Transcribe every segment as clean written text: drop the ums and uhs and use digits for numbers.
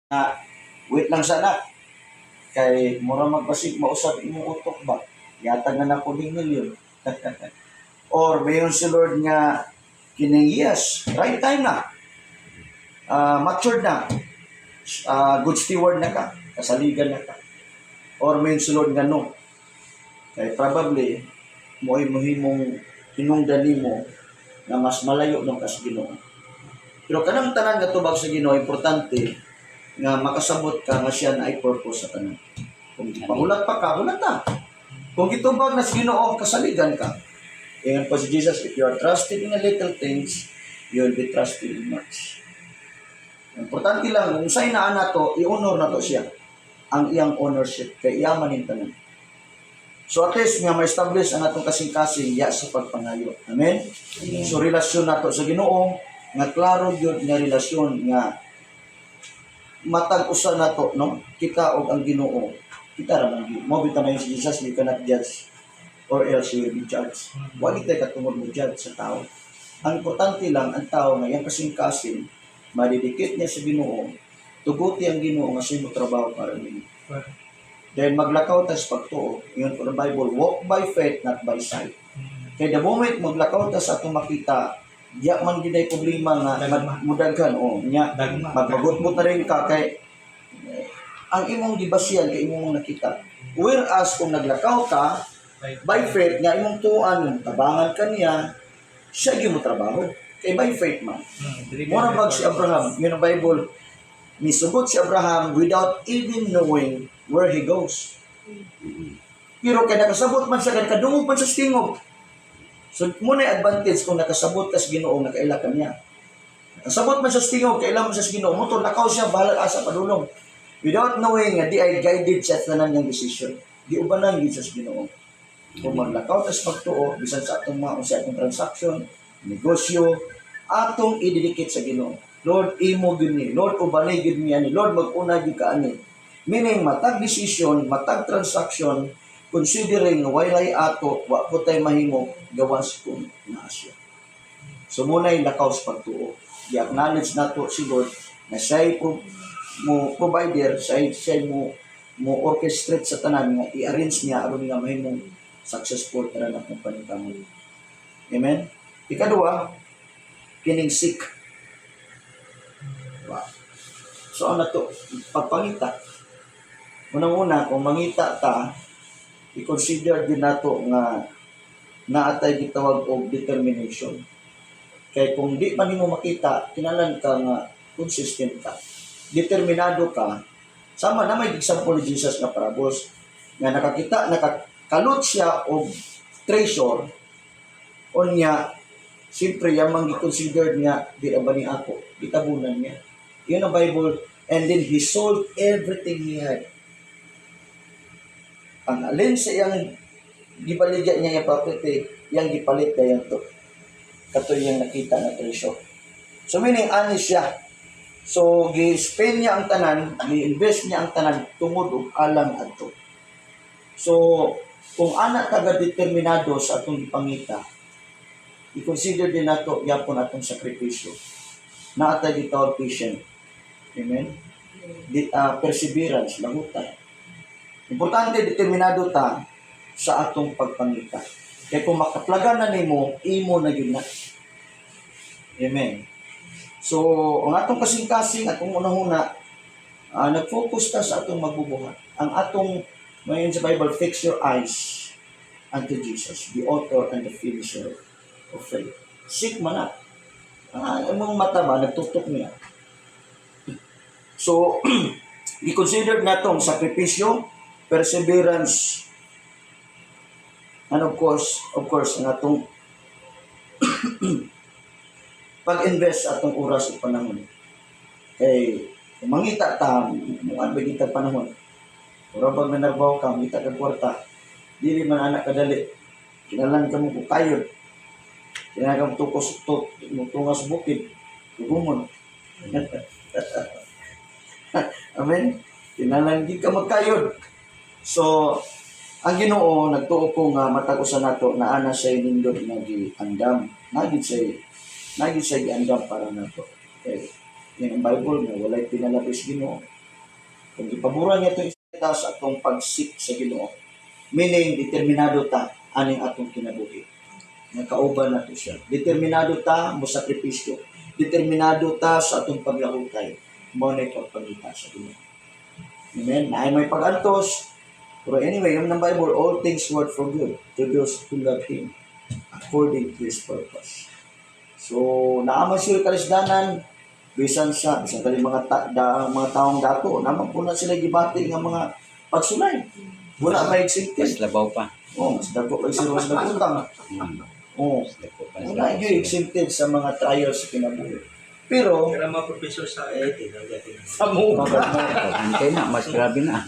na wait lang sana kay mura magpasig mausap imong utok ba yatag na nako ning milyon. Or mayon si Lord nga kining yes right time na, matured na, good steward na ka, kasaligan na ka. Or mayon si Lord nga no kay probably mo'y mohimong hinungdan nimo na mas malayo ng kas Ginoo. Pero kanang tanan nga tubag sa Ginoo importante nga makasabot ka nga siya na ay purpose sa tanan. Kung pahulat pa ka, hulat na. Kung gitubag na sa Ginoo, kasaligan ka. Ingat po si Jesus, if you are trusted in the little things, you will be trusted in much. Importante lang, kung sa'yo na to, i-honor na to siya. Ang iyang ownership, kay iyaman yung tanan. So at least nga ma-establish ang atong kasing-kasing ya sa pagpangayo. Amen? Amen. So relasyon nato sa Ginoo nga klaro gyud nga relasyon nga matag usa nato no kita og ang Ginoo. Kita ra man gyud. Mo bitaw na si Jesus, you cannot judge or else you will be judged. Wa kita katungod mo judge sa tao. Ang importante lang ang tao nga yang kasing-kasing madidikit niya sa Ginoo, tuguti ang Ginoo nga sino trabaho para niya. Then maglakaw ta sa pagtuo. Yun po ng Bible, walk by faith, not by sight. Kaya the moment maglakaw ta sa atong makita, diya man ginay problema nga mudaghan o nya magmagot-mot na rin ka kay ang imong gibasyan kay imong nakita. Whereas kung naglakaw ka by faith nga imong tuan tabangan kaniya, siya gyud mo trabaho. Kay by faith man. Mura bag si Abraham, yun ang Bible, misugot si Abraham without even knowing where he goes. Pero kaya nakasabot man siya, kadungog man sa stingog. So, muna yung advantage kung nakasabot ka sa Ginoo, nakaila ka niya. Nakasabot man sa stingog, kailan mo sa Ginoo, motor, nakaw siya, bahala asa padulong. Without knowing nga, di ay guided siya sa tanan niyang decision. Di ubanan yun sa Ginoo. Kung maglakaw, tas pagtuo, bisan sa atong mga sa atong transaction, negosyo, atong ididikit sa Ginoo. Lord, imo gyud ni. Lord, ubanay gyud mi ani. Lord, mag-una gyud ka ani. Meaning, matag decision, matag transaction, considering walay ato, wa po tayo mahimo, gawas kung naasya. So, muna yung lakaw sa pagtuo. I-acknowledge nato si Lord na siya'y mo provider, siya'y mo orchestrate sa tanan nga i-arrange niya aron nga mahimong successful tara na kung paningkamot. Amen? Ikadua, kining seek. Wow. So, ano to? Pagpangita. Unang-una, kung mangita ta, i-consider din nato nga naatay gitawag og determination. Kaya kung di pa nimo makita, kinalan ka nga consistent ka. Determinado ka. Sama na may example ni Jesus nga parables nga nakakalot siya og treasure on niya, siyempre yamang gi-consider niya di ba ni ako, gitabunan niya. Yun ang Bible. And then he sold everything he had. Ang alin sa iyang gibaligya niya yung property, yung gipalit na yan to. Katoy yung nakita na treasure. So meaning, honest siya. So, gi-spend niya ang tanan, gi-invest niya ang tanan, tungod o alang adto. So, kung anak taga-determinado sa atong ipangita, i-consider din nato yapon atong sakripisyo. Na atay gitawag patient. Amen? Perseverance, lahutan. Importante, determinado ta sa atong pagpangita. Kaya kung makaplagan na nimo, imo na yun na. Amen. So, ang atong kasing-kasing, atong unang-una, nag-focus ta sa atong magbubuhat. Ang atong, ngayon sa Bible, fix your eyes unto Jesus, the author and the finisher of faith. Seek man na. Among mata ba, nagtutok niya. So, i-consider natong sakripisyo, perseverance, and of course, ang atong pag-invest atong oras at panahon. Kay, kung mangita ta, muan ba kita panahon? Kung pag nanarbaw ka, mangita ka kwarta, dili man anak kadali. Kinalan ka mo kukayod. Kinalan ka mo tungas bukid, tugumon. Amen? Kinalan ka magkayod. So, ang Ginoo nagtuo ko nga matag-usa nato na ana siya nindot nga giandam. Nagid siya giandam para nato. Okay. Yan ang Bible nga walay pinalabis Ginoo. Kung ipaboran niya itong kita sa atong pagsik sa Ginoo, meaning determinado ta aning atong kinabuhi. Nakauban na to siya. Determinado ta mo sakripisyo. Determinado ta sa atong paglahutay. Mao na pagpangita sa Ginoo. Amen. Na may pag-antos. Pero anyway, yung ng Bible, all things work for good to those who love Him according to His purpose. So, naaman siya kalisdanan, bisan kali mga taong dato, naman po na sila gibati ng mga pagsulay. Wala may excepted. Mas labaw pa. Mas dako kay sila sa nagutang. Mas dako pa. Wala yung exempted sa mga trials sa kinabuhi. Pero, Kaya mga professor sa IT, sa mo. Antay na, mas grabe na.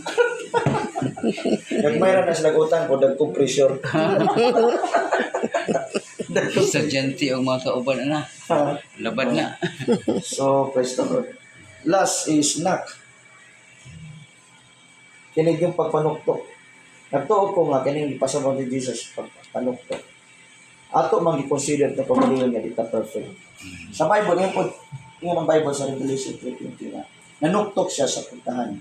nagmayroon na sila utang o dagkong pressure. Estudyante ang mga kauban na. Labad na. So, praise the Lord. Last is knock. Kinig yung pagpanuktok. Nagtuog ko nga, kinig ipasabot ni Jesus pagpanuktok. Ato mang i-consider na pamalingan nga dita perfect. Sa Bible, yung ang Bible sa Revelation 3:20 na nanuktok siya sa puntahan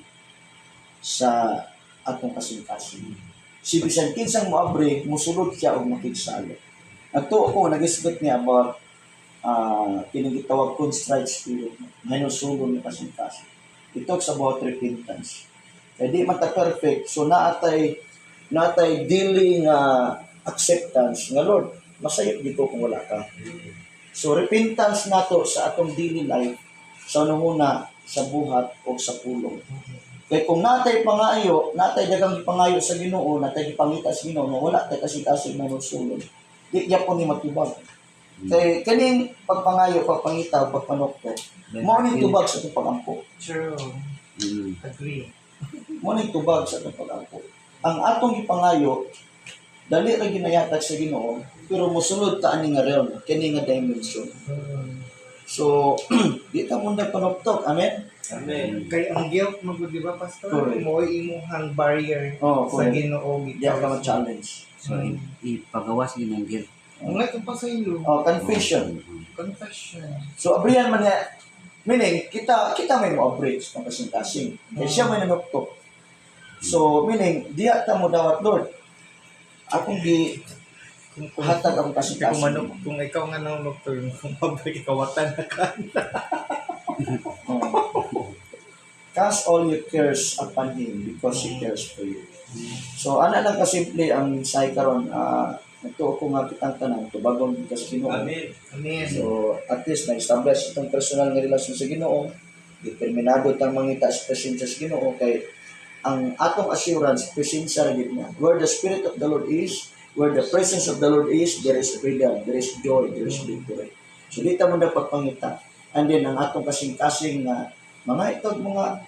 sa atong kasing-kasing. Si bisan kinsang moabre, musulod siya o makigsalo. Nagtuo ko, nag-isgot niya about kinigitawag contrite spirit, manusulong na kasing-kasing. It talks about repentance. Kaya di man ta perfect, so naatay dealing acceptance nga Lord, masayot dito kung wala ka. So repentance nato sa atong daily life, sa una sa buhat o sa pulong. Kaya kung natay pangayo, natay dagang pangayo sa Ginoo, natay pangita sa Ginoo, nga wala tay kasi manusulong. Di gyapon ni matubag. Kay kaning pagpangayo, pagpangita, pagpanokto, mao ni tubag sa atong pagampo. True. Agree. Mao ni tubag sa atong pagampo. Ang atong ipangayo, dali ra ginayatag sa Ginoo, pero mosulod ta ani nga realm, kini nga dimension. So, di ta mo panoktok, amen. Amen. Kay ang guilt mo di ba pastor? Correct. Mo imuhang barrier Oh, sa correct. Ginoo. Di ka ma-challenge. So, ipagawas din ang guilt. Ang ito pa sa iyo. Oh, confession. Confession. So, abrihan man niya, meaning, kita may mo-abridge ng kasing-kasing. Kaya siya may nanuktok. So, meaning, diya ta mo dawat, Lord. Akong hatag akong kasing-kasing. Kung ikaw nga nang doktor, kung mabalik kawatan na ka. Cast all your cares upon Him because He cares for you. So, ana lang kasimple ang mensahe karon. Ito ko nga kitang tanang, tubagon kita sa Ginoo. Amen. Amen. So, at least na-establish itong personal nga relasyon sa Ginoo. Determinado tang mangita sa presensya sa Ginoo kay ang atong assurance presensya ra gid na. Where the Spirit of the Lord is, where the presence of the Lord is, there is freedom, there is joy, there is victory. So, dito mo dapat pangita. And then, ang atong kasing-kasing na mga itag mga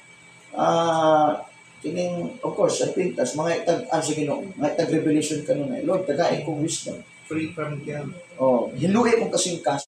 kining, of course, sa pintas, mga itag, sa Ginoo, mga itag revelation kanunay. Lord, tagay kong wisdom. Free from guilt. Oh, hinluwi kong kasing-kasing.